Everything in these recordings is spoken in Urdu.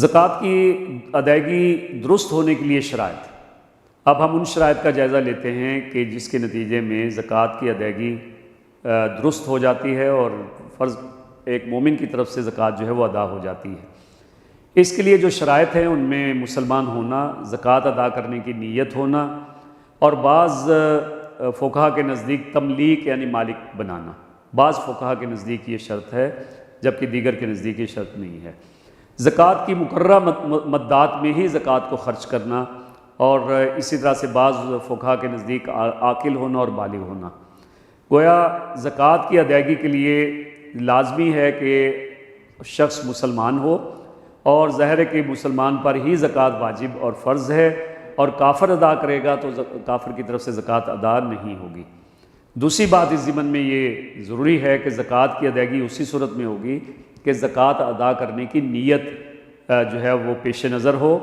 زکوٰۃ کی ادائیگی درست ہونے کے لیے شرائط۔ اب ہم ان شرائط کا جائزہ لیتے ہیں کہ جس کے نتیجے میں زکوٰۃ کی ادائیگی درست ہو جاتی ہے اور فرض ایک مومن کی طرف سے زکوٰۃ جو ہے وہ ادا ہو جاتی ہے۔ اس کے لیے جو شرائط ہیں ان میں مسلمان ہونا، زکوٰۃ ادا کرنے کی نیت ہونا، اور بعض فقہا کے نزدیک تملیک یعنی مالک بنانا۔ بعض فقہا کے نزدیک یہ شرط ہے جبکہ دیگر کے نزدیک یہ شرط نہیں ہے۔ زکوٰۃ کی مقررہ مدات میں ہی زکوٰۃ کو خرچ کرنا، اور اسی طرح سے بعض فقہا کے نزدیک عاقل ہونا اور بالغ ہونا۔ گویا زکوٰۃ کی ادائیگی کے لیے لازمی ہے کہ شخص مسلمان ہو، اور ظاہر ہے کہ مسلمان پر ہی زکوٰۃ واجب اور فرض ہے، اور کافر ادا کرے گا تو کافر کی طرف سے زکوٰۃ ادا نہیں ہوگی۔ دوسری بات اس ضمن میں یہ ضروری ہے کہ زکوٰۃ کی ادائیگی اسی صورت میں ہوگی کہ زکوٰۃ ادا کرنے کی نیت جو ہے وہ پیش نظر ہو،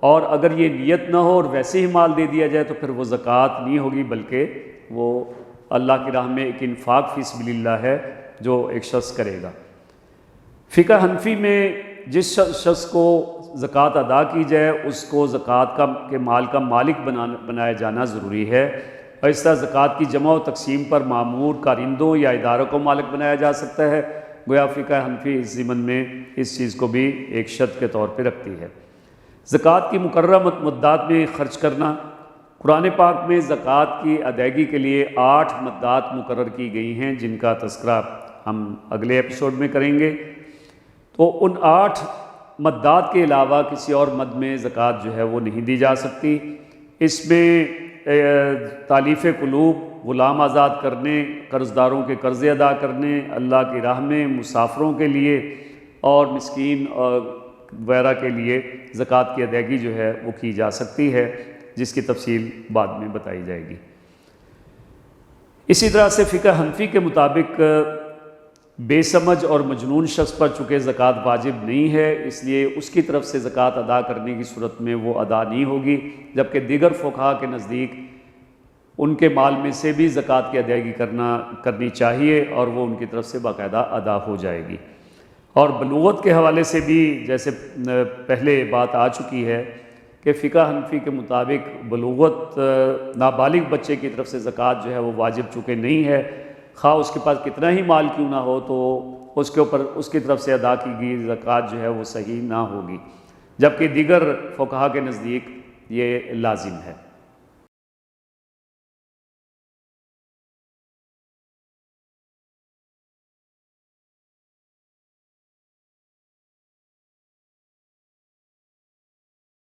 اور اگر یہ نیت نہ ہو اور ویسے ہی مال دے دیا جائے تو پھر وہ زکوٰۃ نہیں ہوگی، بلکہ وہ اللہ کی راہ میں ایک انفاق فی سبیل اللہ ہے جو ایک شخص کرے گا۔ فقہ حنفی میں جس شخص کو زکوٰۃ ادا کی جائے اس کو زکوٰۃ کے مال کا مالک بنایا جانا ضروری ہے، اور اس طرح زکوٰۃ کی جمع و تقسیم پر مامور کارندوں یا اداروں کو مالک بنایا جا سکتا ہے۔ گویا فقہ حنفی اس ضمن میں اس چیز کو بھی ایک شرط کے طور پہ رکھتی ہے۔ زکوٰۃ کی مقررہ مدات میں خرچ کرنا۔ قرآن پاک میں زکوٰۃ کی ادائیگی کے لیے 8 مدات مقرر کی گئی ہیں، جن کا تذکرہ ہم اگلے ایپیسوڈ میں کریں گے۔ تو ان 8 مدات کے علاوہ کسی اور مد میں زکوٰۃ جو ہے وہ نہیں دی جا سکتی۔ اس میں تالیف قلوب، غلام آزاد کرنے، قرض داروں کے قرضے ادا کرنے، اللہ کی راہ میں مسافروں کے لیے اور مسکین وغیرہ کے لیے زکوٰۃ کی ادائیگی جو ہے وہ کی جا سکتی ہے، جس کی تفصیل بعد میں بتائی جائے گی۔ اسی طرح سے فقہ حنفی کے مطابق بے سمجھ اور مجنون شخص پر چونکہ زکوٰۃ واجب نہیں ہے، اس لیے اس کی طرف سے زکوٰۃ ادا کرنے کی صورت میں وہ ادا نہیں ہوگی، جبکہ دیگر فقہا کے نزدیک ان کے مال میں سے بھی زکوٰۃ کی ادائیگی کرنی چاہیے، اور وہ ان کی طرف سے باقاعدہ ادا ہو جائے گی۔ اور بلوغت کے حوالے سے بھی جیسے پہلے بات آ چکی ہے کہ فقہ حنفی کے مطابق بلوغت نابالغ بچے کی طرف سے زکوٰۃ جو ہے وہ واجب چونکہ نہیں ہے، خواہ اس کے پاس کتنا ہی مال کیوں نہ ہو، تو اس کے اوپر اس کی طرف سے ادا کی گئی زکوٰۃ جو ہے وہ صحیح نہ ہوگی، جبکہ دیگر فقہا کے نزدیک یہ لازم ہے۔